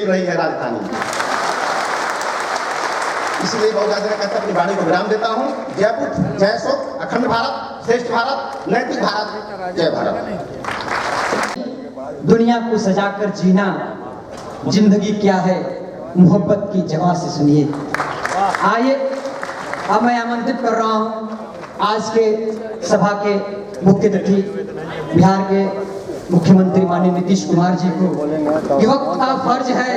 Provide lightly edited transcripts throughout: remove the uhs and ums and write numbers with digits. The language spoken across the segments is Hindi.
रही है राजधानी। इसलिए बहुत ज्यादा कहता अपनी वाणी को विराम देता हूँ। जयपुर, जय सो, अखंड भारत, श्रेष्ठ भारत, नैतिक भारत, जय भारत। दुनिया को सजाकर जीना जिंदगी क्या है, मोहब्बत की जवां से सुनिए। आइए अब मैं आमंत्रित कर रहा हूँ आज के सभा के मुख्य अतिथि बिहार के मुख्यमंत्री माननीय नीतीश कुमार जी को। युवक का फर्ज है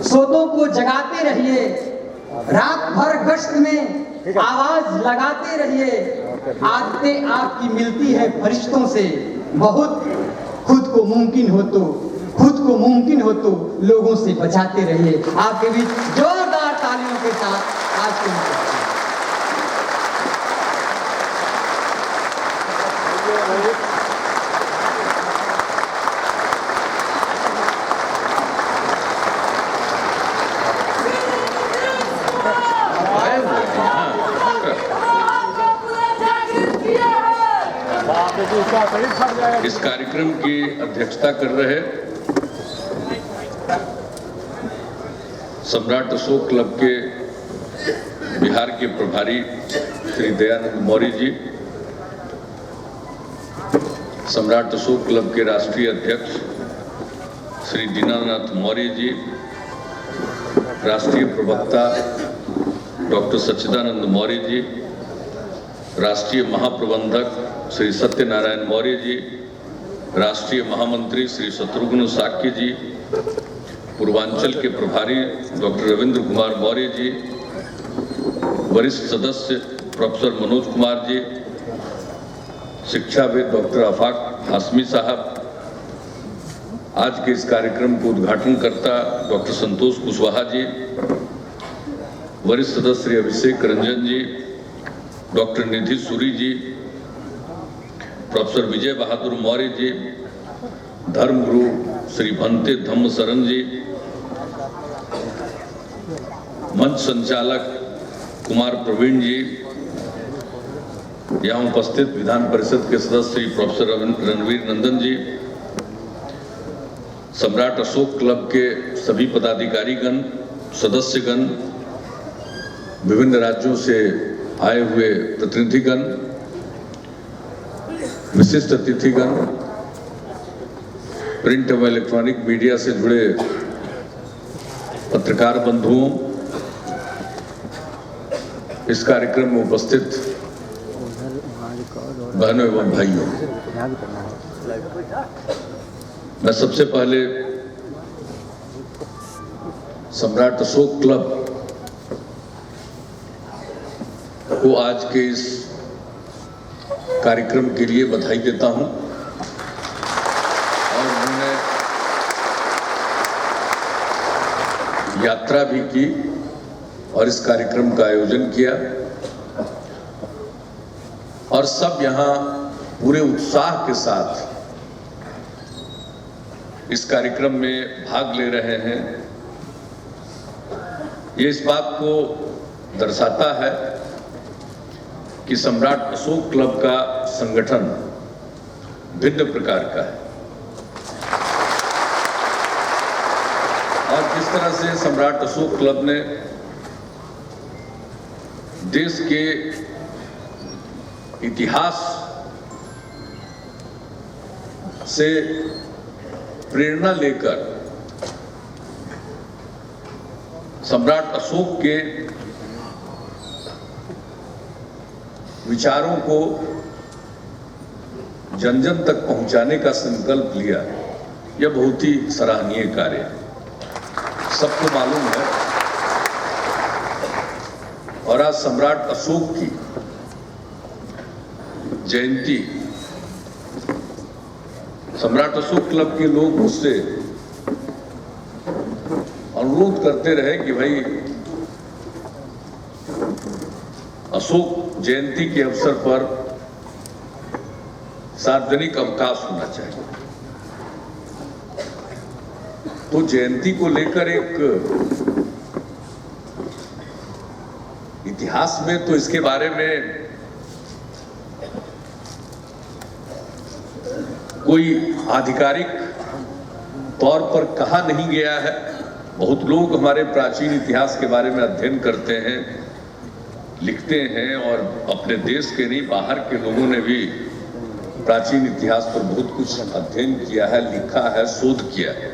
सोतों को जगाते रहिए, रात भर गश्त में आवाज लगाते रहिए। आदतें आपकी मिलती है फरिश्तों से, बहुत खुद को मुमकिन हो तो लोगों से बचाते रहिए। आपके बीच जोरदार तालियों के साथ आज के इस कार्यक्रम की अध्यक्षता कर रहे सम्राट अशोक क्लब के बिहार के प्रभारी श्री दयानंद मौर्य जी, सम्राट अशोक क्लब के राष्ट्रीय अध्यक्ष श्री दीनानाथ मौर्य जी, राष्ट्रीय प्रवक्ता डॉक्टर सच्चिदानंद मौर्य जी, राष्ट्रीय महाप्रबंधक श्री सत्यनारायण मौर्य जी, राष्ट्रीय महामंत्री श्री शत्रुघ्न साक्य जी, पूर्वांचल के प्रभारी डॉक्टर रविंद्र कुमार मौर्य जी, वरिष्ठ सदस्य प्रोफेसर मनोज कुमार जी, शिक्षाविद डॉक्टर आफाक हाशमी साहब, आज के इस कार्यक्रम को उद्घाटन करता डॉक्टर संतोष कुशवाहा जी, वरिष्ठ सदस्य श्री अभिषेक रंजन जी, डॉक्टर निधि सूरी जी, प्रोफेसर विजय बहादुर मौर्य जी, धर्मगुरु श्री भंते धम्म शरण जी, मंच संचालक कुमार प्रवीण जी, यहाँ उपस्थित विधान परिषद के सदस्य श्री प्रोफेसर रणवीर नंदन जी, सम्राट अशोक क्लब के सभी पदाधिकारीगण, सदस्यगण, विभिन्न राज्यों से आए हुए प्रतिनिधिगण, विशिष्ट अतिथिगण, प्रिंट एवं इलेक्ट्रॉनिक मीडिया से जुड़े पत्रकार बंधुओं, इस कार्यक्रम में उपस्थित बहनों एवं भाइयों, मैं सबसे पहले सम्राट अशोक क्लब को आज के इस कार्यक्रम के लिए बधाई देता हूं और उन्होंने यात्रा भी की और इस कार्यक्रम का आयोजन किया और सब यहां पूरे उत्साह के साथ इस कार्यक्रम में भाग ले रहे हैं। ये इस बात को दर्शाता है कि सम्राट अशोक क्लब का संगठन भिन्न प्रकार का है और जिस तरह से सम्राट अशोक क्लब ने देश के इतिहास से प्रेरणा लेकर सम्राट अशोक के विचारों को जन जन तक पहुंचाने का संकल्प लिया, यह बहुत ही सराहनीय कार्य है। सबको मालूम है और आज सम्राट अशोक की जयंती, सम्राट अशोक क्लब के लोग मुझसे अनुरोध करते रहे कि भाई अशोक जयंती के अवसर पर सार्वजनिक अवकाश होना चाहिए। तो जयंती को लेकर एक इतिहास में तो इसके बारे में कोई आधिकारिक तौर पर कहा नहीं गया है, बहुत लोग हमारे प्राचीन इतिहास के बारे में अध्ययन करते हैं, लिखते हैं, और अपने देश के नहीं बाहर के लोगों ने भी प्राचीन इतिहास पर बहुत कुछ अध्ययन किया है, लिखा है, शोध किया है।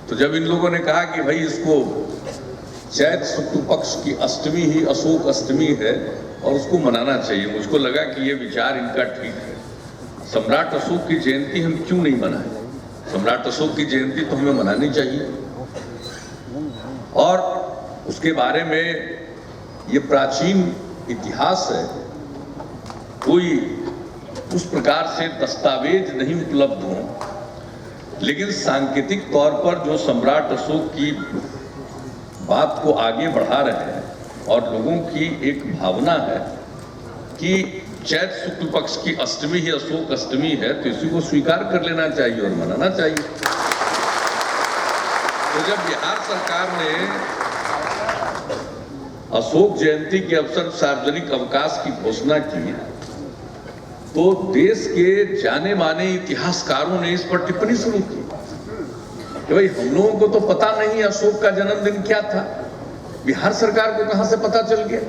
तो जब इन लोगों ने कहा कि भाई इसको चैत शुक्ल पक्ष की अष्टमी ही अशोक अष्टमी है और उसको मनाना चाहिए, मुझको लगा कि ये विचार इनका ठीक है। सम्राट अशोक की जयंती हम क्यों नहीं मनाएं? सम्राट अशोक की जयंती तो हमें मनानी चाहिए, और उसके बारे में ये प्राचीन इतिहास है, कोई उस प्रकार से दस्तावेज नहीं उपलब्ध हो, लेकिन सांकेतिक तौर पर जो सम्राट अशोक की बात को आगे बढ़ा रहे हैं और लोगों की एक भावना है कि चैत शुक्ल पक्ष की अष्टमी ही अशोक अष्टमी है, तो इसी को स्वीकार कर लेना चाहिए और मनाना चाहिए। तो जब बिहार सरकार ने अशोक जयंती के अवसर सार्वजनिक अवकाश की घोषणा की, तो देश के जाने माने इतिहासकारों ने इस पर टिप्पणी शुरू की कि भाई हम लोगों को तो पता नहीं अशोक का जन्मदिन क्या था, बिहार सरकार को कहां से पता चल गया।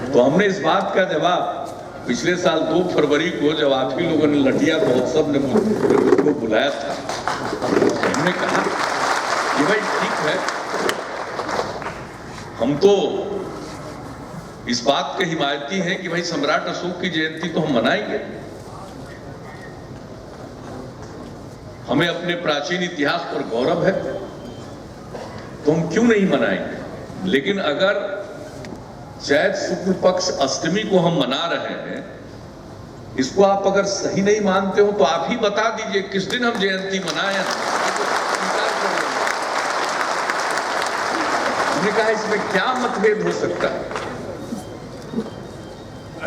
तो हमने इस बात का जवाब पिछले साल 2 फरवरी को, जब आप ही लोगों ने लठिया महोत्सव ने मुझको बुलाया था, हमने कहा कि भाई ठीक है, हम तो इस बात के हिमायती हैं कि भाई सम्राट अशोक की जयंती तो हम मनाएंगे, हमें अपने प्राचीन इतिहास पर गौरव है, तो हम क्यों नहीं मनाएंगे। लेकिन अगर चैत शुक्ल पक्ष अष्टमी को हम मना रहे हैं, इसको आप अगर सही नहीं मानते हो तो आप ही बता दीजिए किस दिन हम जयंती मनाएं। हमने कहा इसमें क्या मतभेद हो सकता है,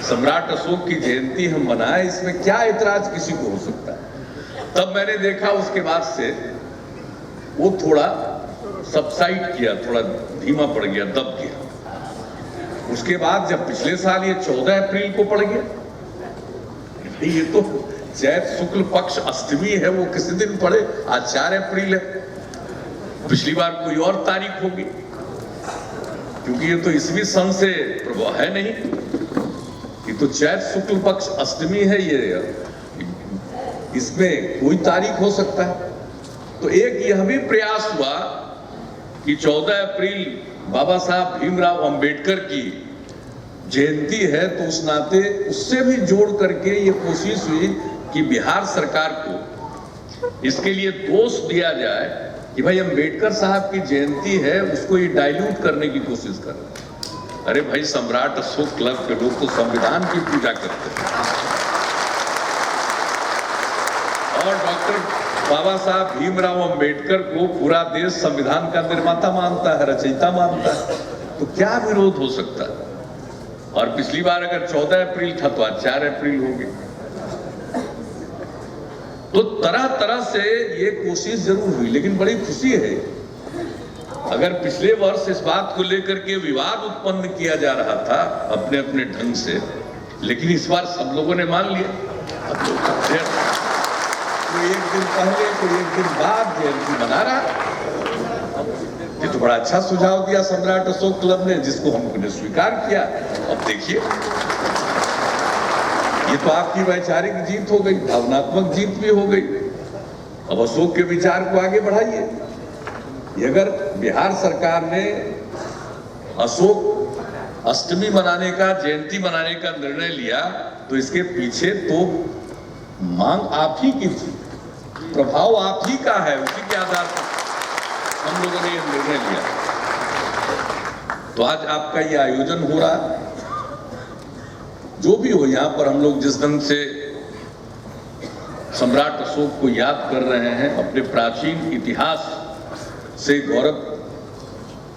सम्राट अशोक की जयंती हम मनाएं, इसमें क्या ऐतराज किसी को हो सकता है। तब मैंने देखा उसके बाद से वो थोड़ा सबसाइड किया, थोड़ा धीमा पड़ गया, दब गया। उसके बाद जब पिछले साल ये 14 अप्रैल को पड़ गया, ये तो चैत शुक्ल पक्ष अष्टमी है, वो किसी दिन पड़े, आज 4 अप्रैल है, पिछली बार कोई और तारीख होगी, क्योंकि ये तो ईस्वी सन से प्रभाव है नहीं, ये तो चैत शुक्ल पक्ष अष्टमी है, ये इसमें कोई तारीख हो सकता है। तो एक यह भी प्रयास हुआ कि 14 अप्रैल बाबा साहब भीमराव अंबेडकर की जयंती है, तो उस नाते उससे भी जोड़ करके ये कोशिश हुई कि बिहार सरकार को इसके लिए दोष दिया जाए कि भाई अंबेडकर साहब की जयंती है, उसको ये डाइल्यूट करने की कोशिश कर रहे हैं। अरे भाई, सम्राट अशोक क्लब के लोग तो संविधान की पूजा करते हैं, और डॉक्टर बाबा साहब भीमराव अंबेडकर को पूरा देश संविधान का निर्माता मानता है, रचयिता मानता है, तो क्या विरोध हो सकता है। और पिछली बार अगर 14 अप्रैल था तो आज 4 अप्रैल हो गई। तो तरह तरह से ये कोशिश जरूर हुई, लेकिन बड़ी खुशी है अगर पिछले वर्ष इस बात को लेकर के विवाद उत्पन्न किया जा रहा था अपने अपने ढंग से, लेकिन इस बार सब लोगों ने मान लिया। कोई एक दिन पहले, कोई एक दिन बाद जयंती मना रहा। ये तो बड़ा अच्छा सुझाव दिया सम्राट अशोक क्लब ने, जिसको हमने स्वीकार किया। अब देखिए, ये तो आपकी वैचारिक जीत हो गई, भावनात्मक जीत भी हो गई। अब अशोक के विचार को आगे बढ़ाइए। अगर बिहार सरकार ने अशोक अष्टमी मनाने का, जयंती मनाने का निर्णय लिया, तो इसके पीछे तो मांग आप ही की थी, प्रभाव आप ही का है, उसी के आधार पर हम लोगों ने यह निर्णय लिया। तो आज आपका यह आयोजन हो रहा, जो भी हो, यहां पर हम लोग जिस ढंग से सम्राट अशोक को याद कर रहे हैं, अपने प्राचीन इतिहास से गौरव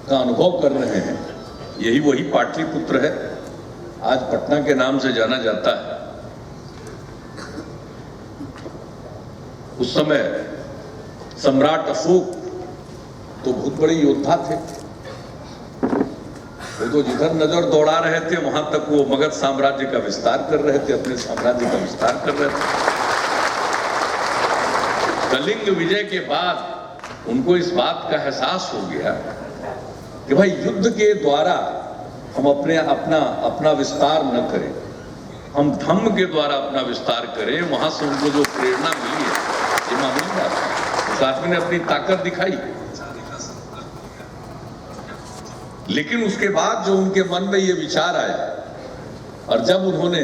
का अनुभव कर रहे हैं, यही वही पाटलिपुत्र है, आज पटना के नाम से जाना जाता है। उस समय सम्राट अशोक तो बहुत बड़े योद्धा थे, वो तो जिधर नजर दौड़ा रहे थे वहां तक वो मगध साम्राज्य का विस्तार कर रहे थे, अपने साम्राज्य का विस्तार कर रहे थे। कलिंग विजय के बाद उनको इस बात का एहसास हो गया कि भाई युद्ध के द्वारा हम अपना विस्तार न करें, हम धम्म के द्वारा अपना विस्तार करें। वहां से उनको जो प्रेरणा मिली है, ये मामूली बात है। उस आदमी ने अपनी ताकत दिखाई, लेकिन उसके बाद जो उनके मन में ये विचार आया और जब उन्होंने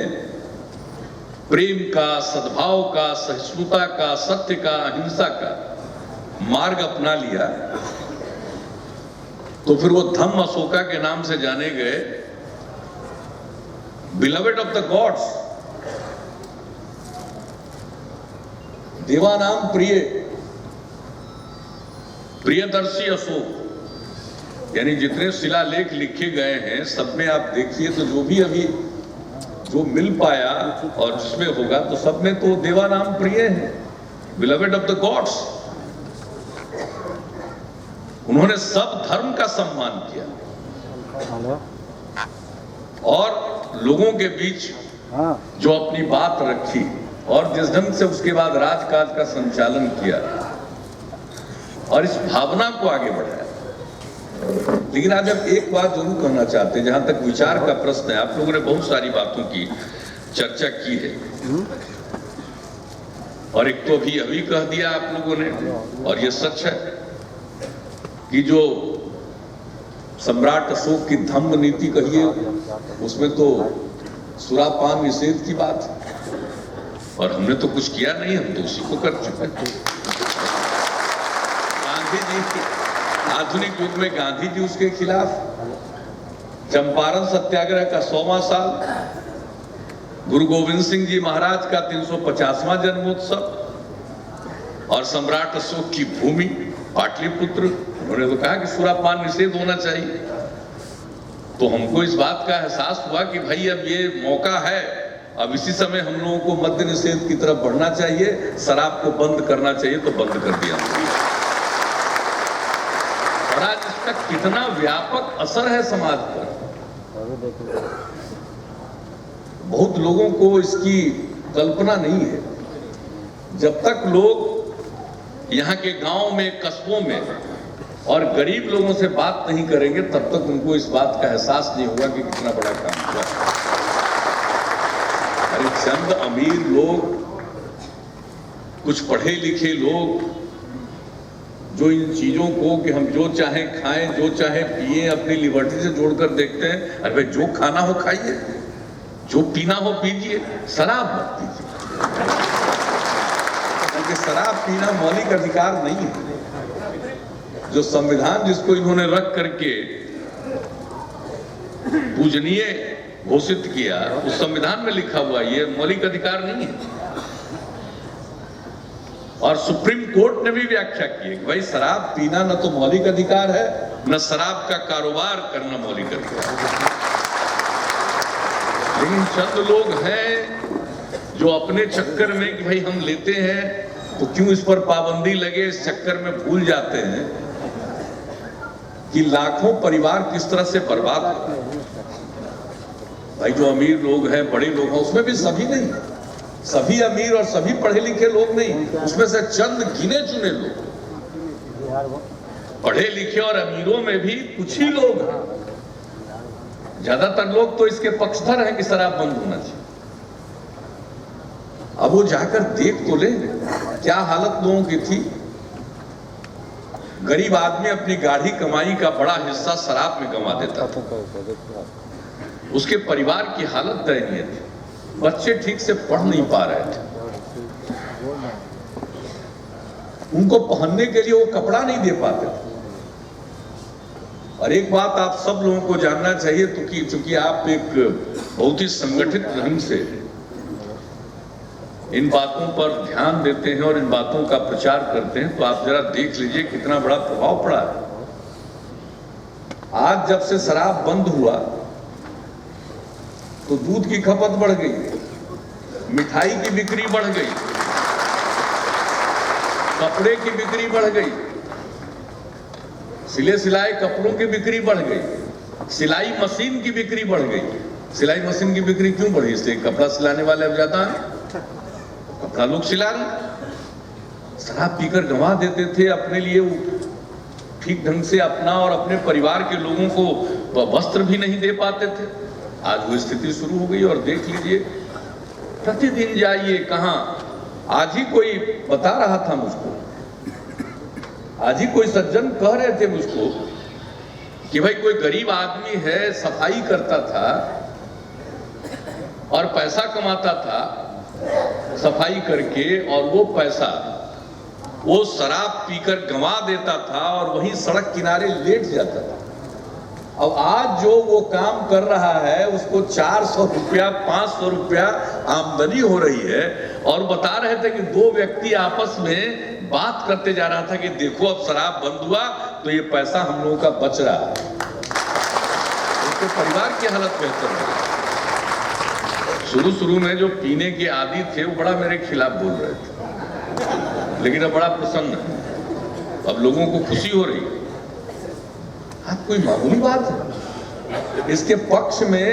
प्रेम का, सद्भाव का, सहिष्णुता का, सत्य का, अहिंसा का मार्ग अपना लिया, तो फिर वो धम्म अशोका के नाम से जाने गए, बिलवेड ऑफ द गॉड्स, देवानाम प्रिय, प्रियदर्शी अशोक। यानी जितने शिलालेख लिखे गए हैं सब में आप देखिए तो जो भी अभी जो मिल पाया और जिसमें होगा तो सब में तो देवानाम प्रिय है, बिलवेड ऑफ द गॉड्स। उन्होंने सब धर्म का सम्मान किया और लोगों के बीच जो अपनी बात रखी और जिस ढंग से उसके बाद राजकाज का संचालन किया और इस भावना को आगे बढ़ाया। लेकिन आज हम एक बात जरूर कहना चाहते हैं, जहां तक विचार का प्रश्न है, आप लोगों ने बहुत सारी बातों की चर्चा की है और एक तो अभी कह दिया आप लोगों ने, और ये सच है कि जो सम्राट अशोक की धम्म नीति कहिए, उसमें तो सुरापान निषेध की बात है और हमने तो कुछ किया नहीं, हम तो उसी को कर चुके। गांधी जी, आधुनिक युग में गांधी जी उसके खिलाफ, चंपारण सत्याग्रह का 100वां साल, गुरु गोविंद सिंह जी महाराज का 350वां जन्मोत्सव और सम्राट अशोक की भूमि पाटलिपुत्र। उन्होंने तो कहा कि सुरापान निषेध होना चाहिए। तो हमको इस बात का एहसास हुआ कि भाई अब ये मौका है, अब इसी समय हम लोगों को मद्य निषेध की तरफ बढ़ना चाहिए, शराब को बंद करना चाहिए, तो बंद कर दिया। और आज इसका कितना व्यापक असर है समाज पर, बहुत लोगों को इसकी कल्पना नहीं है। जब तक लोग यहाँ के गांव में, कस्बों में और गरीब लोगों से बात नहीं करेंगे, तब तक उनको इस बात का एहसास नहीं होगा कि कितना बड़ा काम हुआ। अरे चंद अमीर लोग, कुछ पढ़े लिखे लोग जो इन चीजों को कि हम जो चाहे खाएं, जो चाहे पिए, अपनी लिबर्टी से जोड़कर देखते हैं। अरे भाई जो खाना हो खाइए, जो पीना हो पीजिए, शराब मत पीजिए, क्योंकि शराब पीना मौलिक अधिकार नहीं है। जो संविधान जिसको इन्होंने रख करके पूजनीय घोषित किया, उस संविधान में लिखा हुआ ये मौलिक अधिकार नहीं है। और सुप्रीम कोर्ट ने भी व्याख्या की कि भाई शराब पीना न तो मौलिक अधिकार है, न शराब का कारोबार करना मौलिक अधिकार है। लेकिन चंद लोग हैं जो अपने चक्कर में कि भाई हम लेते हैं तो क्यों इस पर पाबंदी लगे, इस चक्कर में भूल जाते हैं कि लाखों परिवार किस तरह से बर्बाद हो रहे हैं। भाई जो अमीर लोग हैं, बड़े लोग हैं, उसमें भी सभी नहीं, सभी अमीर और सभी पढ़े लिखे लोग नहीं, उसमें से चंद गिने चुने लोग, पढ़े लिखे और अमीरों में भी कुछ ही लोग हैं। ज्यादातर लोग तो इसके पक्षधर हैं कि शराब बंद होना चाहिए। अब वो जाकर देख तो ले क्या हालत लोगों की थी। गरीब आदमी अपनी गाढ़ी कमाई का बड़ा हिस्सा शराब में गंवा देता था। उसके परिवार की हालत दयनीय थी, बच्चे ठीक से पढ़ नहीं पा रहे थे, उनको पहनने के लिए वो कपड़ा नहीं दे पाते थे। और एक बात आप सब लोगों को जानना चाहिए, तो कि चूंकि आप एक बहुत ही संगठित ढंग से इन बातों पर ध्यान देते हैं और इन बातों का प्रचार करते हैं, तो आप जरा देख लीजिए कितना बड़ा प्रभाव पड़ा है। आज जब से शराब बंद हुआ तो दूध की खपत बढ़ गई, मिठाई की बिक्री बढ़ गई, कपड़े की बिक्री बढ़ गई, सिले सिलाए कपड़ों की बिक्री बढ़ गई, सिलाई मशीन की बिक्री बढ़ गई। सिलाई मशीन की बिक्री क्यों बढ़ी? इसलिए कपड़ा सिलाने वाले अब ज्यादा हैं, कपड़ा लोग सिला रहे। शराब पीकर गंवा देते थे, अपने लिए वो ठीक ढंग से अपना और अपने परिवार के लोगों को वस्त्र भी नहीं दे पाते थे। आज वो स्थिति शुरू हो गई और देख लीजिए, प्रतिदिन जाइए कहाँ। आज ही कोई बता रहा था मुझको, आज ही कोई सज्जन कह रहे थे मुझको कि भाई कोई गरीब आदमी है, सफाई करता था और पैसा कमाता था सफाई करके, और वो पैसा वो शराब पीकर गंवा देता था और वहीं सड़क किनारे लेट जाता था। अब आज जो वो काम कर रहा है उसको 400 रुपया 500 रुपया आमदनी हो रही है, और बता रहे थे कि दो व्यक्ति आपस में बात करते जा रहा था कि देखो अब शराब बंद हुआ तो ये पैसा हम लोगों का बच रहा है। उसके परिवार की हालत बेहतर है। शुरू में जो पीने के आदी थे वो बड़ा मेरे खिलाफ बोल रहे थे, लेकिन अब बड़ा प्रसन्न है, अब लोगों को खुशी हो रही है। आप कोई मामूली बात है। इसके पक्ष में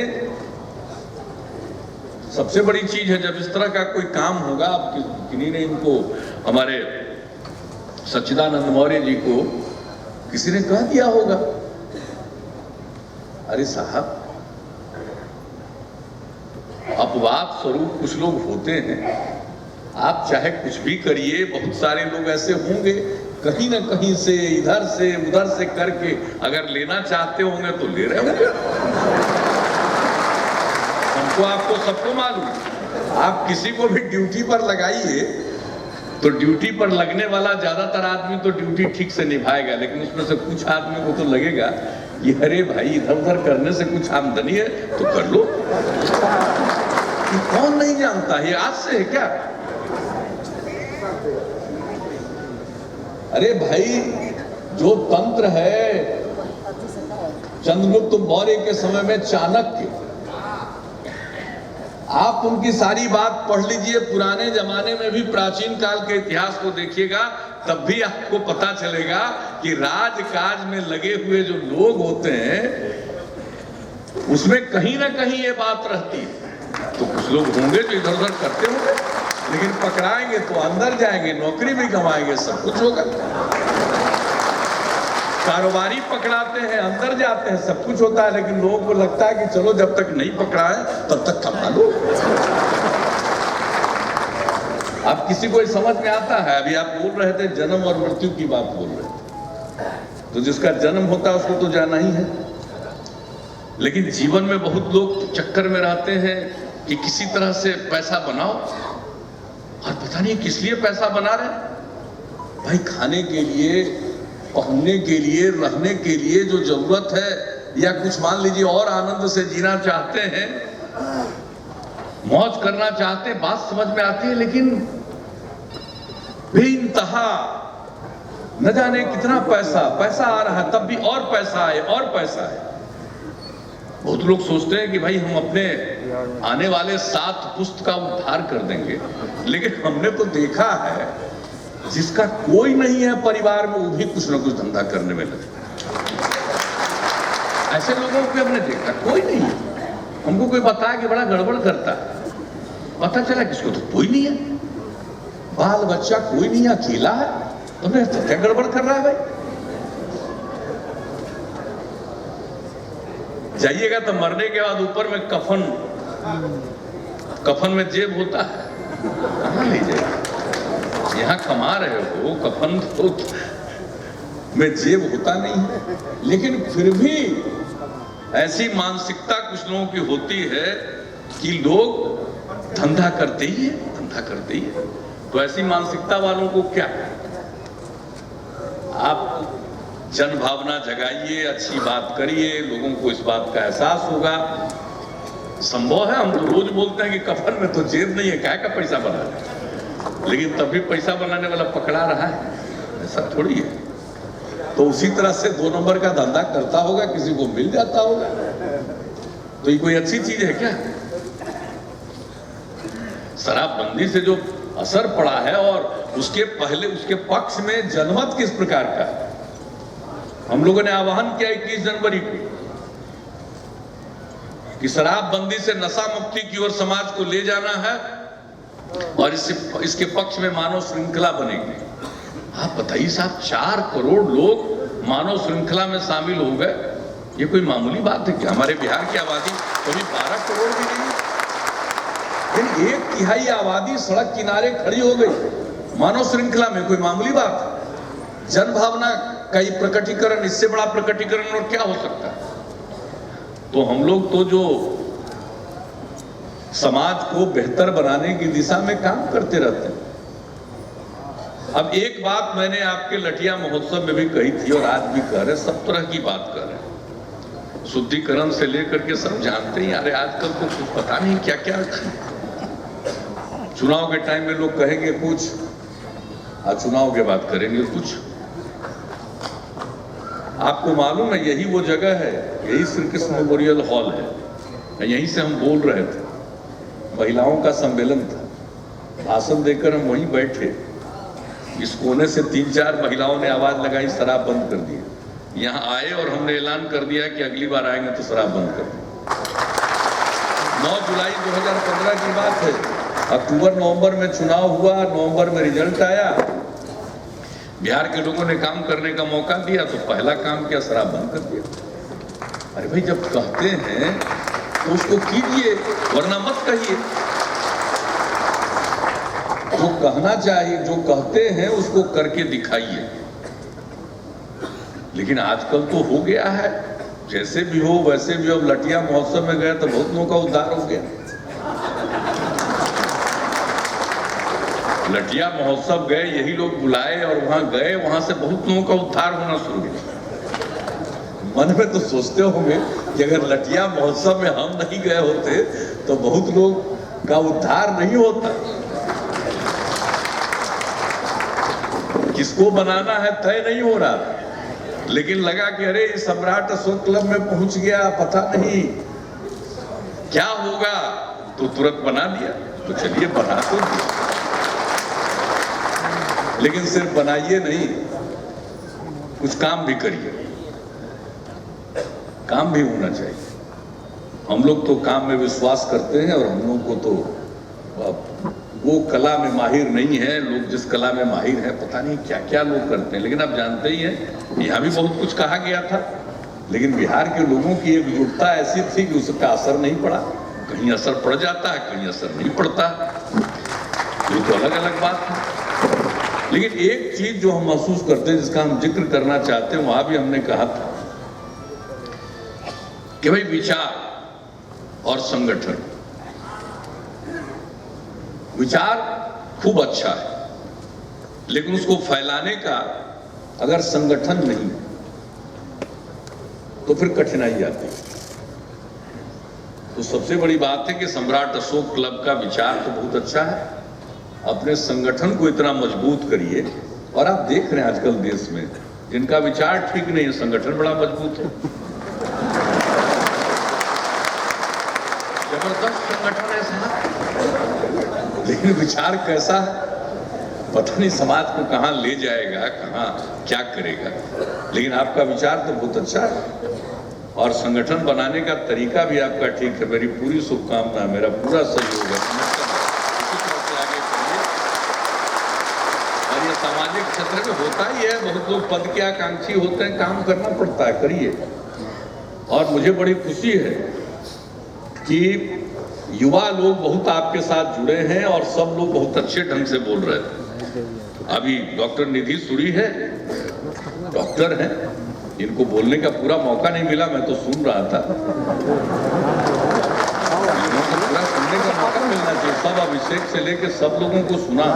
सबसे बड़ी चीज है, जब इस तरह का कोई काम होगा, आप किन्हीं ने इनको, हमारे सच्चिदानंद मौर्य जी को किसी ने कह दिया होगा, अरे साहब अपवाद स्वरूप कुछ लोग होते हैं, आप चाहे कुछ भी करिए, बहुत सारे लोग ऐसे होंगे कहीं ना कहीं से, इधर से उधर से करके अगर लेना चाहते होंगे तो ले रहे होंगे। हमको आपको सबको मालूम। आप किसी को भी ड्यूटी पर लगाइए तो ड्यूटी पर लगने वाला ज्यादातर आदमी तो ड्यूटी ठीक से निभाएगा, लेकिन उसमें से कुछ आदमी को तो लगेगा कि अरे भाई इधर उधर करने से कुछ आमदनी है तो कर लो। कौन नहीं जानता, ये आज से है क्या? अरे भाई जो तंत्र है चंद्रगुप्त मौर्य के समय में चाणक्य, आप उनकी सारी बात पढ़ लीजिए, पुराने जमाने में भी प्राचीन काल के इतिहास को देखिएगा, तब भी आपको पता चलेगा कि राजकाज में लगे हुए जो लोग होते हैं उसमें कहीं ना कहीं ये बात रहती है। तो कुछ लोग होंगे जो इधर उधर करते होंगे, लेकिन पकड़ाएंगे तो अंदर जाएंगे, नौकरी भी गंवाएंगे, सब कुछ होगा। कारोबारी पकड़ाते हैं, अंदर जाते हैं, सब कुछ होता है, लेकिन लोगों को लगता है कि चलो जब तक नहीं पकड़ा है तब तक कमा लो। अब किसी को समझ में आता है? अभी आप बोल रहे थे जन्म और मृत्यु की बात बोल रहे थे, तो जिसका जन्म होता है उसको तो जाना ही है, लेकिन जीवन में बहुत लोग चक्कर में रहते हैं कि किसी तरह से पैसा बनाओ, और पता नहीं किस लिए पैसा बना रहे। भाई खाने के लिए, पहनने के लिए, रहने के लिए जो जरूरत है, या कुछ मान लीजिए और आनंद से जीना चाहते हैं, मौज करना चाहते हैं, बात समझ में आती है, लेकिन बेइंतहा न जाने कितना पैसा आ रहा है, तब भी और पैसा आए और पैसा आए। बहुत लोग सोचते हैं कि भाई हम अपने आने वाले 7 पुश्त का उद्धार कर देंगे, लेकिन हमने तो देखा है जिसका कोई नहीं है परिवार में, वो भी कुछ ना कुछ धंधा करने में लगे। ऐसे लोगों को हमने देखा, कोई नहीं है। हमको कोई बताया कि बड़ा गड़बड़ करता है, पता चला किसको तो कोई नहीं है, बाल बच्चा कोई नहीं है, अकेला है, तो मैं तो क्या गड़बड़ कर रहा है भाई। जाइएगा तो मरने के बाद ऊपर में कफन में जेब होता है, कहाँ ले जाएगा? यहाँ कमा रहे हो, कफन तो में जेब होता नहीं है, लेकिन फिर भी ऐसी मानसिकता कुछ लोगों की होती है कि लोग धंधा करते ही है। तो ऐसी मानसिकता वालों को क्या, आप जन भावना जगाइए, अच्छी बात करिए, लोगों को इस बात का एहसास होगा। संभव है, हम तो रोज बोलते हैं कि कफन में तो जेब नहीं है, क्या का पैसा बना है, लेकिन तभी पैसा बनाने वाला पकड़ा रहा है, ऐसा थोड़ी है। तो उसी तरह से 2 नंबर का धंधा करता होगा, किसी को मिल जाता होगा, तो ये कोई अच्छी चीज है क्या? शराबबंदी से जो असर पड़ा है, और उसके पहले उसके पक्ष में जनमत किस प्रकार का, हम लोगों ने आह्वान किया 21 जनवरी को कि शराबबंदी से नशा मुक्ति की ओर समाज को ले जाना है, और इसके पक्ष में मानव श्रृंखला बनेगी। आप बताइए साहब, 4 करोड़ लोग मानव श्रृंखला में शामिल हो गए, ये कोई मामूली बात है क्या? हमारे बिहार की आबादी कभी 12 करोड़ भी नहीं, लेकिन 1/3 आबादी सड़क किनारे खड़ी हो गई मानव श्रृंखला में, कोई मामूली बात है? जन भावना का ये प्रकटीकरण, इससे बड़ा प्रकटीकरण और क्या हो सकता है? तो हम लोग तो जो समाज को बेहतर बनाने की दिशा में काम करते रहते हैं। अब एक बात मैंने आपके लठिया महोत्सव में भी कही थी और आज भी कह रहे, सब तरह की बात कर रहे हैं, शुद्धिकरण से लेकर के सब जानते ही। अरे आजकल तो कुछ पता नहीं क्या क्या, चुनाव के टाइम में लोग कहेंगे कुछ और चुनाव के बाद करेंगे कुछ। आपको मालूम है यही वो जगह है, यही श्री कृष्ण मेमोरियल हॉल है, यहीं से हम बोल रहे थे, महिलाओं का सम्मेलन था, भाषण देकर हम वहीं बैठे, इस कोने से 3-4 महिलाओं ने आवाज लगाई, शराब बंद कर दी। यहाँ आए और हमने ऐलान कर दिया कि अगली बार आएंगे तो शराब बंद कर दें। 9 जुलाई 2015 की बात है, अक्टूबर-नवंबर में चुनाव हुआ, नवंबर में रिजल्ट आया, बिहार के लोगों ने काम करने का मौका दिया तो पहला काम क्या, शराब बंद कर दिया। अरे भाई, जब कहते हैं तो उसको कीजिए, वरना मत कहिए। जो कहना चाहिए, जो कहते हैं उसको करके दिखाइए। लेकिन आजकल तो हो गया है, जैसे भी हो वैसे भी। अब लठिया महोत्सव में गए तो बहुत लोगों का उद्धार हो गया। लठिया महोत्सव गए, यही लोग बुलाए और वहां गए, वहां से बहुत लोगों का उद्धार होना शुरू हुआ। मन में तो सोचते होंगे कि अगर लठिया महोत्सव में हम नहीं गए होते तो बहुत लोग का उद्धार नहीं होता। किसको बनाना है तय नहीं हो रहा, लेकिन लगा कि अरे सम्राट अशोक क्लब में पहुंच गया, पता नहीं क्या होगा, तो तुरंत बना दिया। तो चलिए बना तो दिया, लेकिन सिर्फ बनाइए नहीं, कुछ काम भी करिए, काम भी होना चाहिए। हम लोग तो काम में विश्वास करते हैं और हम लोग को तो वो कला में माहिर नहीं है। लोग जिस कला में माहिर है, पता नहीं क्या क्या लोग करते हैं। लेकिन आप जानते ही हैं, यहाँ भी बहुत कुछ कहा गया था, लेकिन बिहार के लोगों की एकजुटता ऐसी थी कि उसका असर नहीं पड़ा। कहीं असर पड़ जाता है, कहीं असर नहीं पड़ता, ये तो अलग अलग बात है। लेकिन एक चीज जो हम महसूस करते हैं, जिसका हम जिक्र करना चाहते हैं, वहां भी हमने कहा था कि भाई विचार और संगठन, विचार खूब अच्छा है, लेकिन उसको फैलाने का अगर संगठन नहीं तो फिर कठिनाई आती है। तो सबसे बड़ी बात है कि सम्राट अशोक क्लब का विचार तो बहुत अच्छा है, अपने संगठन को इतना मजबूत करिए। और आप देख रहे हैं आजकल देश में जिनका विचार ठीक नहीं है, संगठन बड़ा मजबूत है, जबरदस्त संगठन है साहब, लेकिन विचार कैसा है पता नहीं, समाज को कहां ले जाएगा, कहां क्या करेगा। लेकिन आपका विचार तो बहुत अच्छा है और संगठन बनाने का तरीका भी आपका ठीक है। मेरी पूरी शुभकामना, मेरा पूरा सहयोग है, इसी तरह से आगे चलिए। और ये सामाजिक क्षेत्र में होता ही है, बहुत लोग पद के आकांक्षी होते हैं, काम करना पड़ता है, करिए। और मुझे बड़ी खुशी है कि युवा लोग बहुत आपके साथ जुड़े हैं और सब लोग बहुत अच्छे ढंग से बोल रहे थे। अभी डॉक्टर निधि सूरी है, डॉक्टर हैं, इनको बोलने का पूरा मौका नहीं मिला, मैं तो सुन रहा था, इनको पूरा सुनने का मौका मिलना चाहिए। सब अभिषेक से लेकर सब लोगों को सुना,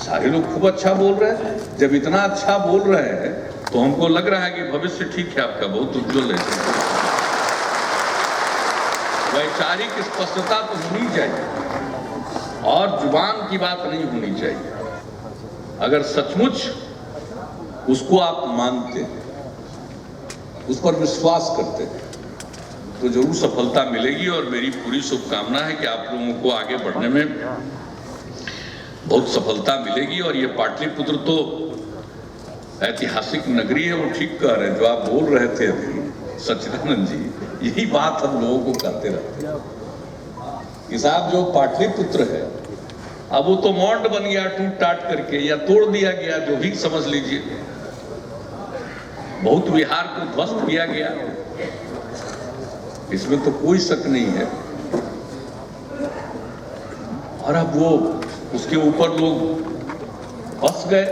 सारे लोग खूब अच्छा बोल रहे हैं। जब इतना अच्छा बोल रहे हैं तो हमको लग रहा है कि भविष्य ठीक है आपका, बहुत उज्जवल है। वैचारिक स्पष्टता तो होनी चाहिए और जुबान की बात नहीं होनी चाहिए। अगर सचमुच उसको आप मानते, उस पर विश्वास करते तो जरूर सफलता मिलेगी। और मेरी पूरी शुभकामना है कि आप लोगों को आगे बढ़ने में बहुत सफलता मिलेगी। और ये पाटलिपुत्र तो ऐतिहासिक नगरी है, वो ठीक कह रहे हैं जो आप बोल रहे थे अभी सच्चिदानंद जी, यही बात हम लोगों को कहते रहते हैं कि साहब जो पाटलिपुत्र है अब वो तो मॉन्ड बन गया टूट टाट करके, या तोड़ दिया गया, जो भी समझ लीजिए। बहुत विहार को ध्वस्त किया गया, इसमें तो कोई शक नहीं है। और अब वो उसके ऊपर लोग बस गए।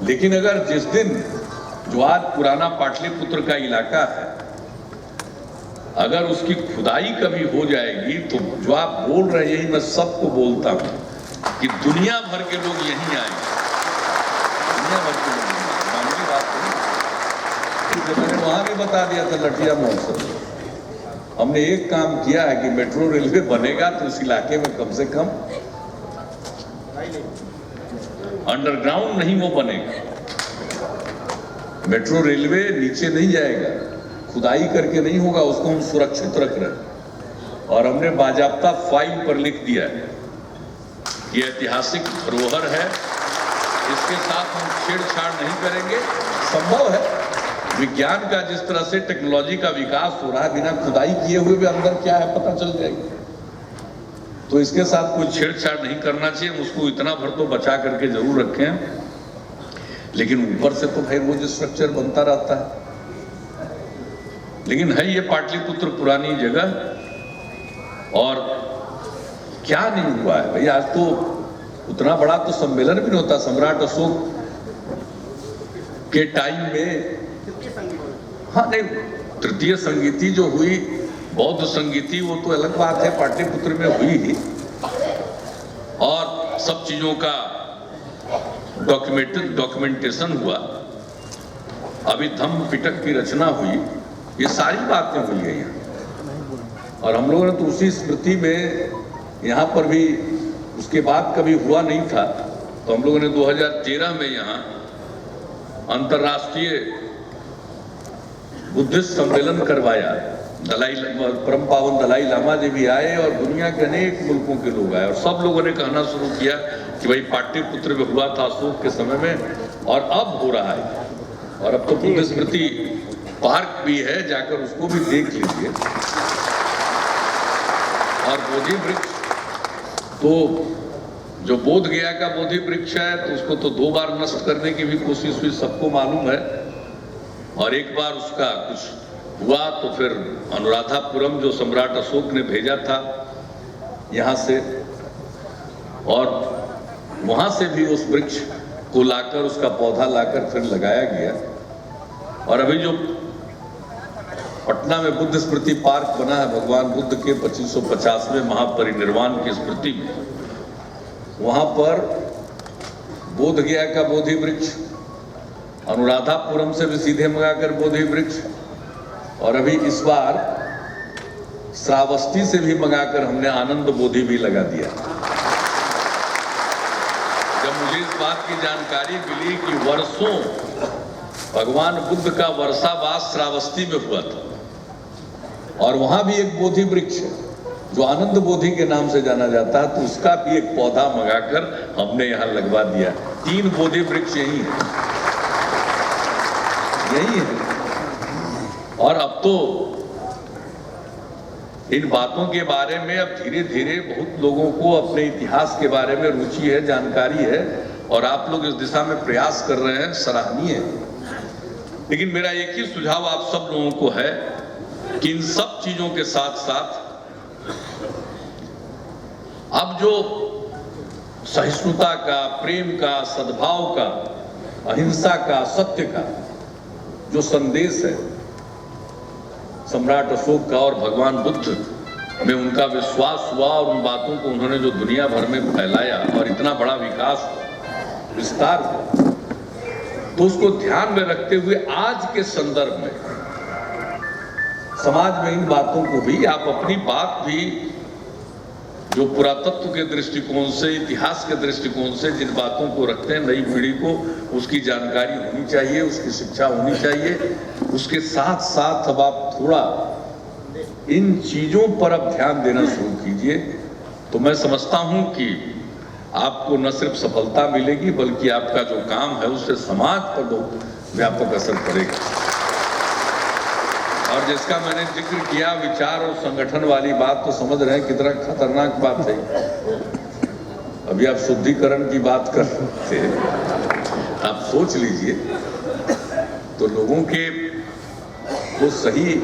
लेकिन अगर जिस दिन, जो आज पुराना पाटलिपुत्र का इलाका है, अगर उसकी खुदाई कभी हो जाएगी, तो जो आप बोल रहे हैं, मैं सबको बोलता हूं कि दुनिया भर के लोग यहीं आएंगे, दुनिया भर के लोग। मामूली बात नहीं, मैंने वहां भी बता दिया था लठिया महोत्सव, हमने एक काम किया है कि मेट्रो रेलवे बनेगा तो इस इलाके में कम से कम अंडरग्राउंड नहीं वो बनेगा। मेट्रो रेलवे नीचे नहीं जाएगा, खुदाई करके नहीं होगा, उसको हम सुरक्षित रख रहे हैं। और हमने बाजाप्ता फाइल पर लिख दिया है कि ऐतिहासिक धरोहर है, इसके साथ हम छेड़छाड़ नहीं करेंगे। संभव है, विज्ञान का जिस तरह से टेक्नोलॉजी का विकास हो रहा है, बिना खुदाई किए हुए भी अंदर क्या है पता चल जाएगी। तो इसके साथ कोई छेड़छाड़ नहीं करना चाहिए, उसको इतना भर तो बचा करके जरूर रखें। लेकिन ऊपर से तो भाई रोज स्ट्रक्चर बनता रहता है। लेकिन है ये पाटलिपुत्र पुरानी जगह, और क्या नहीं हुआ है भाई। आज तो उतना बड़ा तो सम्मेलन भी नहीं होता। सम्राट अशोक के टाइम में, हाँ नहीं, तृतीय संगीति जो हुई, बौद्ध संगीति, वो तो अलग बात है, पाटलिपुत्र में हुई ही। और सब चीजों का डॉक्यूमेंटेशन हुआ, अभी धम्म पिटक की रचना हुई, ये सारी बातें हुई है यहाँ। और हम लोगों ने तो उसी स्मृति में, यहाँ पर भी उसके बाद कभी हुआ नहीं था, तो हम लोगों ने 2013 में यहाँ अंतर्राष्ट्रीय बुद्धिस्ट सम्मेलन करवाया। परम पावन दलाई लामा जी भी आए और दुनिया के अनेक मुल्कों के लोग आए, और सब लोगों ने कहना शुरू किया कि भाई पाटलिपुत्र में हुआ था अशोक के समय में, और अब हो रहा है। और अब तो बुद्ध स्मृति पार्क भी है, जाकर उसको भी देख लीजिए। और बोधि वृक्ष तो, जो बोध गया का बोधि वृक्ष है, तो उसको तो 2 बार नष्ट करने की भी कोशिश हुई, सबको मालूम है। और एक बार उसका कुछ हुआ तो फिर अनुराधापुरम, जो सम्राट अशोक ने भेजा था यहाँ से, और वहाँ से भी उस वृक्ष को लाकर, उसका पौधा लाकर फिर लगाया गया। और अभी जो पटना में बुद्ध स्मृति पार्क बना है, भगवान बुद्ध के 2550वें महापरिनिर्वाण की स्मृति में, वहाँ पर बोध गया का बोधि वृक्ष, अनुराधापुरम से भी सीधे मंगाकर बोधि वृक्ष, और अभी इस बार श्रावस्ती से भी मंगाकर हमने आनंद बोधि भी लगा दिया। जब मुझे इस बात की जानकारी मिली कि वर्षों भगवान बुद्ध का वर्षावास श्रावस्ती में हुआ था, और वहां भी एक बोधि वृक्ष है जो आनंद बोधि के नाम से जाना जाता है, तो उसका भी एक पौधा मंगाकर हमने यहाँ लगवा दिया। 3 बोधि वृक्ष यही है। और अब तो इन बातों के बारे में अब धीरे धीरे बहुत लोगों को अपने इतिहास के बारे में रुचि है, जानकारी है, और आप लोग इस दिशा में प्रयास कर रहे हैं, सराहनीय है। लेकिन मेरा एक ही सुझाव आप सब लोगों को है कि इन सब चीजों के साथ साथ अब जो सहिष्णुता का, प्रेम का, सद्भाव का, अहिंसा का, सत्य का जो संदेश है सम्राट अशोक का, और भगवान बुद्ध में उनका विश्वास हुआ, और उन बातों को उन्होंने जो दुनिया भर में फैलाया, और इतना बड़ा विकास विस्तार हुआ, तो उसको ध्यान में रखते हुए आज के संदर्भ में समाज में इन बातों को भी, आप अपनी बात भी जो पुरातत्व के दृष्टिकोण से, इतिहास के दृष्टिकोण से जिन बातों को रखते हैं, नई पीढ़ी को उसकी जानकारी होनी चाहिए, उसकी शिक्षा होनी चाहिए। उसके साथ साथ अब आप थोड़ा इन चीजों पर अब ध्यान देना शुरू कीजिए, तो मैं समझता हूं कि आपको न सिर्फ सफलता मिलेगी, बल्कि आपका जो काम है उससे समाज पर बहुत व्यापक असर पड़ेगा। और जिसका मैंने जिक्र किया विचार और संगठन वाली बात, तो समझ रहे हैं कितना खतरनाक बात है। अभी आप शुद्धिकरण की बात कर रहे थे, आप सोच लीजिए, तो लोगों के वो सही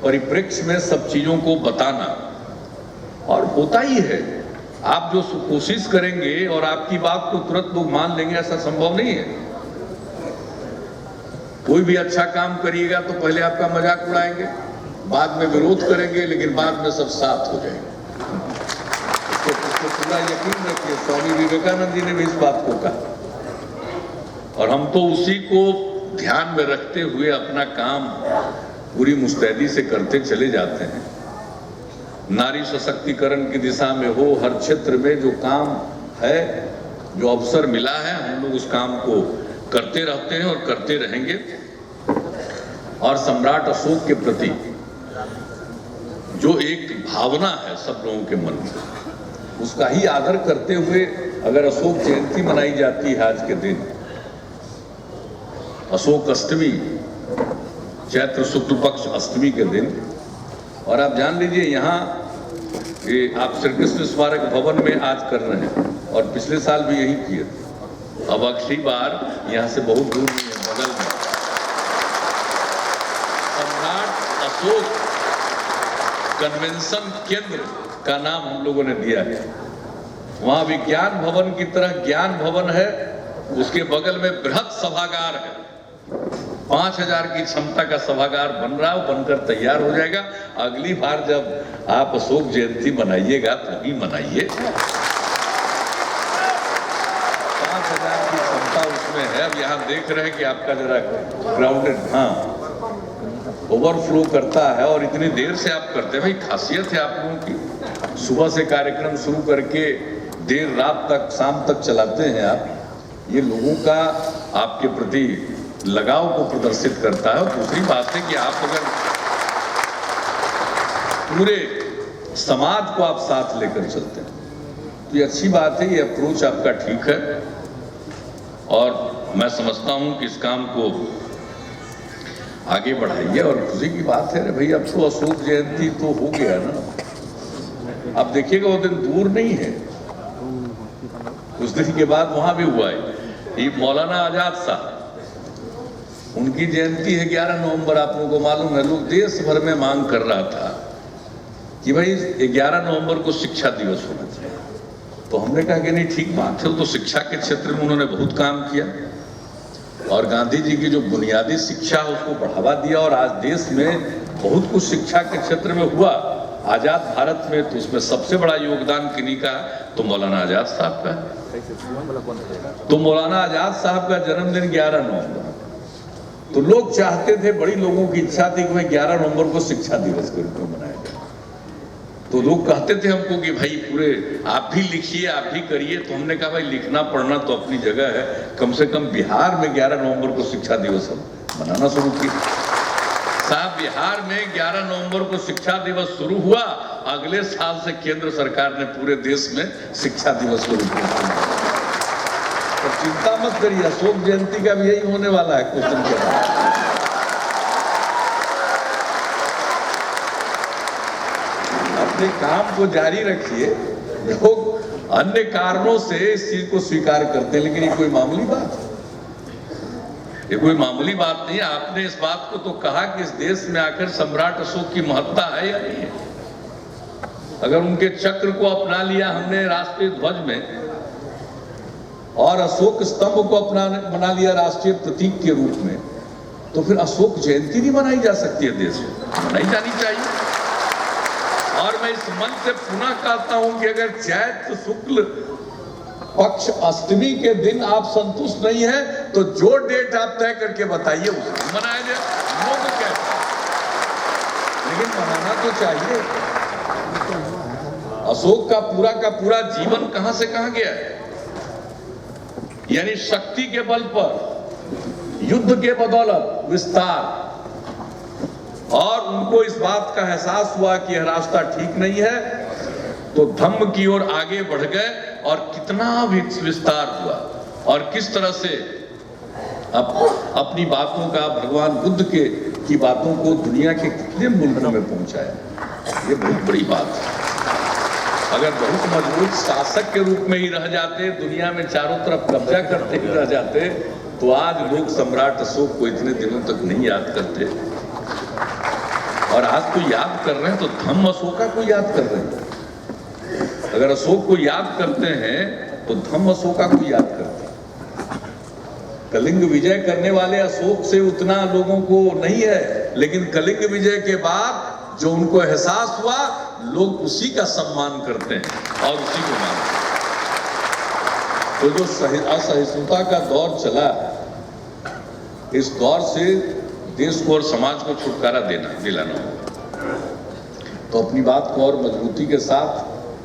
परिप्रेक्ष्य में सब चीजों को बताना, और होता ही है। आप जो कोशिश करेंगे और आपकी बात को तुरंत लोग मान लेंगे, ऐसा संभव नहीं है। कोई भी अच्छा काम करिएगा तो पहले आपका मजाक उड़ाएंगे, बाद में विरोध करेंगे, लेकिन बाद में सब साथ हो जाएंगे। इसको पूरा यकीन रखिए, स्वामी विवेकानंद जी ने भी इस बात को कहा, और हम तो उसी को ध्यान में रखते हुए अपना काम पूरी मुस्तैदी से करते चले जाते हैं। नारी सशक्तिकरण की दिशा में हो, हर क्षेत्र में जो काम है, जो अवसर मिला है, हम लोग उस काम को करते रहते हैं और करते रहेंगे। और सम्राट अशोक के प्रति जो एक भावना है सब लोगों के मन में, उसका ही आदर करते हुए अगर अशोक जयंती मनाई जाती है आज के दिन, अशोक अष्टमी, चैत्र शुक्ल पक्ष अष्टमी के दिन, और आप जान लीजिए यहाँ आप श्री कृष्ण स्मारक भवन में आज कर रहे हैं, और पिछले साल भी यही किए थे। अब अगली बार यहाँ से बहुत दूर नहीं है, बगल में सम्राट अशोक कन्वेंशन केंद्र का नाम हम लोगों ने दिया है। वहां विज्ञान भवन की तरह ज्ञान भवन है, उसके बगल में बृहद सभागार है, 5000 की क्षमता का सभागार बन रहा है, बनकर तैयार हो जाएगा। अगली बार जब आप अशोक जयंती मनाइएगा तो ही मनाइए। 5000 की क्षमता उसमें है। अब यहाँ देख रहे हैं कि आपका जरा क्राउडेड, हाँ, ओवरफ्लो करता है, और इतनी देर से आप करते हैं। भाई खासियत है आप लोगों की, सुबह से कार्यक्रम शुरू करके देर रात तक, शाम तक चलाते हैं आप। ये लोगों का आपके प्रति लगाव को प्रदर्शित करता है। और दूसरी बात है कि आप अगर पूरे समाज को आप साथ लेकर चलते हैं तो ये अच्छी बात है, ये अप्रोच आपका ठीक है। और मैं समझता हूं कि इस काम को आगे बढ़ाइए। और खुशी की बात है भाई, अब तो अशोक जयंती तो हो गया ना, अब देखिएगा वो दिन दूर नहीं है, कुछ दिन के बाद वहां भी हुआ है। ये मौलाना आजाद साहब, उनकी जयंती है 11 नवंबर। आप लोगों को मालूम है, लोग देश भर में मांग कर रहा था कि भाई 11 नवंबर को शिक्षा दिवस होना चाहिए। तो हमने कहा कि नहीं, ठीक बात है, तो शिक्षा के क्षेत्र में उन्होंने बहुत काम किया, और गांधी जी की जो बुनियादी शिक्षा है उसको बढ़ावा दिया, और आज देश में बहुत कुछ शिक्षा के क्षेत्र में हुआ आजाद भारत में। तो उसमें सबसे बड़ा योगदान किन्हीं का, तो मौलाना आजाद साहब का। तो मौलाना आजाद साहब का जन्मदिन 11 नवंबर, तो लोग चाहते थे, बड़ी लोगों की इच्छा थी कि भाई 11 नवंबर को शिक्षा दिवस के रूप में मनाया जाए। तो लोग कहते थे हमको कि भाई पूरे आप भी लिखिए, आप भी करिए। तो हमने कहा भाई लिखना पढ़ना तो अपनी जगह है, कम से कम बिहार में 11 नवंबर को शिक्षा दिवस हम मनाना शुरू किया। साहब, बिहार में 11 नवंबर को शिक्षा दिवस शुरू हुआ, अगले साल से केंद्र सरकार ने पूरे देश में शिक्षा दिवस को रूप में। तो चिंता मत करिए, अशोक जयंती का भी यही होने वाला है कुछ दिन के बाद। अपने काम को जारी रखिए। लोग अन्य कारणों से इस चीज को स्वीकार करते हैं, लेकिन ये कोई मामूली बात है, ये कोई मामूली बात नहीं है। आपने इस बात को तो कहा कि इस देश में आकर सम्राट अशोक की महत्ता है या नहीं है। अगर उनके चक्र को अपना लिया हमने राष्ट्रीय ध्वज में, और अशोक स्तंभ को बना लिया राष्ट्रीय प्रतीक के रूप में, तो फिर अशोक जयंती नहीं मनाई जा सकती है देश में, मनाई जानी चाहिए। और मैं इस मन से पुनः कहता हूं कि अगर चैत्र शुक्ल पक्ष अष्टमी के दिन आप संतुष्ट नहीं है, तो जो डेट आप तय करके बताइए उसे मनाया जाए, लोग कहते हैं, लेकिन मनाना तो चाहिए। अशोक का पूरा जीवन कहां से कहां गया है, यानी शक्ति के बल पर, युद्ध के बदौलत विस्तार, और उनको इस बात का एहसास हुआ कि यह रास्ता ठीक नहीं है, तो धम्म की ओर आगे बढ़ गए, और कितना विस्तार हुआ, और किस तरह से अपनी बातों का भगवान बुद्ध की बातों को दुनिया के कितने मुल्कों में पहुंचाया। ये बहुत बड़ी बात है। अगर बहुत मजबूत शासक के रूप में ही रह जाते, दुनिया में चारों तरफ कब्जा करते ही रह जाते, तो आज लोग सम्राट अशोक को इतने दिनों तक नहीं याद करते। और आज तो याद कर रहे हैं तो धम्म अशोका को याद कर रहे हैं। अगर अशोक को याद करते हैं तो धम्म अशोका को याद करते हैं। कलिंग विजय करने वाले अशोक से उतना लोगों को नहीं है, लेकिन कलिंग विजय के बाद जो उनको एहसास हुआ, लोग उसी का सम्मान करते हैं और उसी को मानते हैं। तो जो असहिष्णुता का दौर चला, इस दौर से देश को और समाज को छुटकारा दिलाना होगा। तो अपनी बात को और मजबूती के साथ,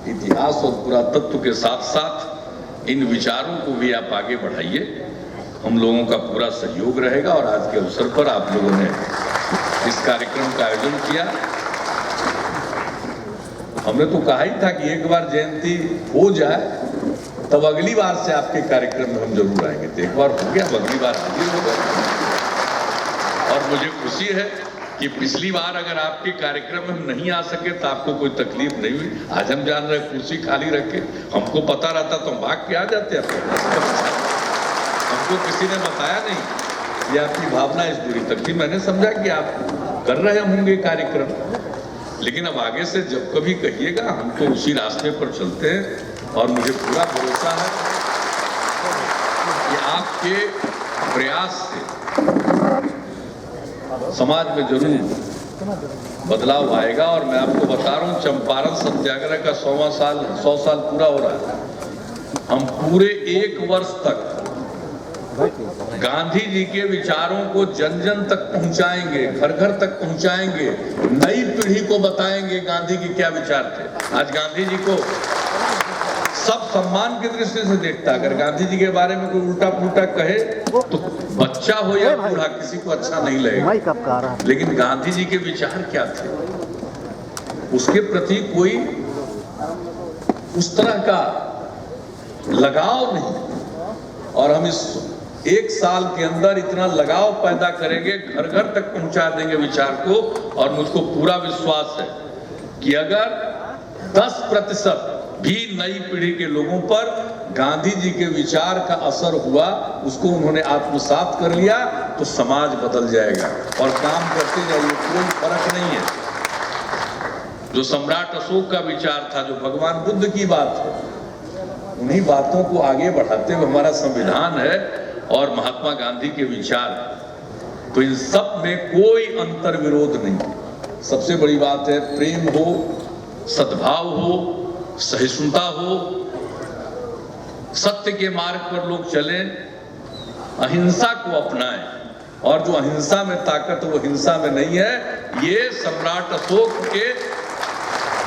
इतिहास और पुरातत्व के साथ साथ इन विचारों को भी आप आगे बढ़ाइए। हम लोगों का पूरा सहयोग रहेगा। और आज के अवसर पर आप लोगों ने इस कार्यक्रम का आयोजन किया। हमने तो कहा ही था कि एक बार जयंती हो जाए तब अगली बार से आपके कार्यक्रम में हम जरूर आएंगे। तो एक बार हो गया, अब अगली बार हाजिर हो गए। और मुझे खुशी है कि पिछली बार अगर आपके कार्यक्रम में हम नहीं आ सके तो आपको कोई तकलीफ नहीं हुई। आज हम जान रहे कुर्सी खाली रखे, हमको पता रहता तो हम भाग के आ जाते। हमको किसी ने बताया नहीं। ये आपकी भावना इस दूरी तक थी। मैंने समझा कि आप कर रहे होंगे कार्यक्रम, लेकिन अब आगे से जब कभी कहिएगा, हम तो उसी रास्ते पर चलते हैं। और मुझे पूरा भरोसा है कि आपके प्रयास से समाज में जरूर बदलाव आएगा। और मैं आपको बता रहा हूं, चंपारण सत्याग्रह का 100 साल पूरा हो रहा है। हम पूरे 1 वर्ष तक गांधी जी के विचारों को जन जन तक पहुंचाएंगे, घर घर तक पहुंचाएंगे, नई पीढ़ी को बताएंगे गांधी के क्या विचार थे। आज गांधी जी को सब सम्मान की दृष्टि से देखता। अगर गांधी जी के बारे में कोई उल्टा पुल्टा कहे तो बच्चा हो या बूढ़ा, किसी को अच्छा नहीं लगेगा। लेकिन गांधी जी के विचार क्या थे, उसके प्रति कोई उस तरह का लगाव नहीं। और हम इस 1 साल के अंदर इतना लगाव पैदा करेंगे, घर घर तक पहुंचा देंगे विचार को। और मुझको पूरा विश्वास है कि अगर 10% भी नई पीढ़ी के लोगों पर गांधी जी के विचार का असर हुआ, उसको उन्होंने आत्मसात कर लिया, तो समाज बदल जाएगा। और काम करते जाइए, कोई फर्क नहीं है। जो सम्राट अशोक का विचार था, जो भगवान बुद्ध की बात है, उन्हीं बातों को आगे बढ़ाते हुए हमारा संविधान है और महात्मा गांधी के विचार। तो इन सब में कोई अंतर विरोध नहीं। सबसे बड़ी बात है प्रेम हो, सद्भाव हो, सहिष्णुता हो, सत्य के मार्ग पर लोग चलें, अहिंसा को अपनाएं। और जो अहिंसा में ताकत है वो हिंसा में नहीं है। ये सम्राट अशोक के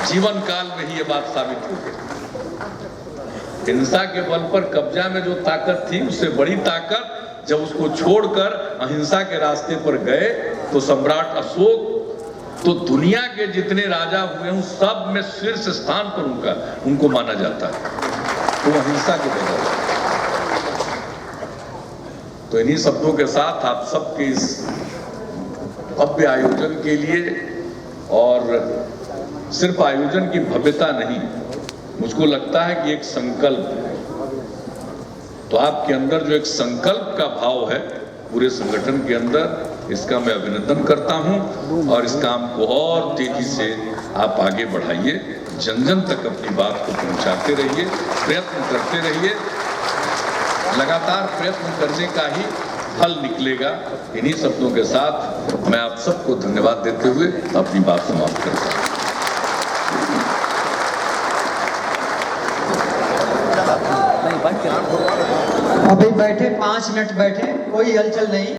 जीवन काल में ही ये बात साबित हो गई। हिंसा के बल पर कब्जा में जो ताकत थी, उससे बड़ी ताकत जब उसको छोड़कर अहिंसा के रास्ते पर गए, तो सम्राट अशोक तो दुनिया के जितने राजा हुए हैं सब में शीर्ष स्थान पर उनको माना जाता है। तो अहिंसा के बल। तो इन्हीं शब्दों के साथ आप सबके इस भव्य आयोजन के लिए, और सिर्फ आयोजन की भव्यता नहीं, मुझको लगता है कि एक संकल्प है। तो आपके अंदर जो एक संकल्प का भाव है पूरे संगठन के अंदर, इसका मैं अभिनंदन करता हूं। और इस काम को और तेजी से आप आगे बढ़ाइए, जन जन तक अपनी बात को पहुंचाते रहिए, प्रयत्न करते रहिए। लगातार प्रयत्न करने का ही फल निकलेगा। इन्हीं शब्दों के साथ मैं आप सबको धन्यवाद देते हुए अपनी बात समाप्त करता हूं। अभी बैठे 5 मिनट बैठे, कोई हलचल नहीं।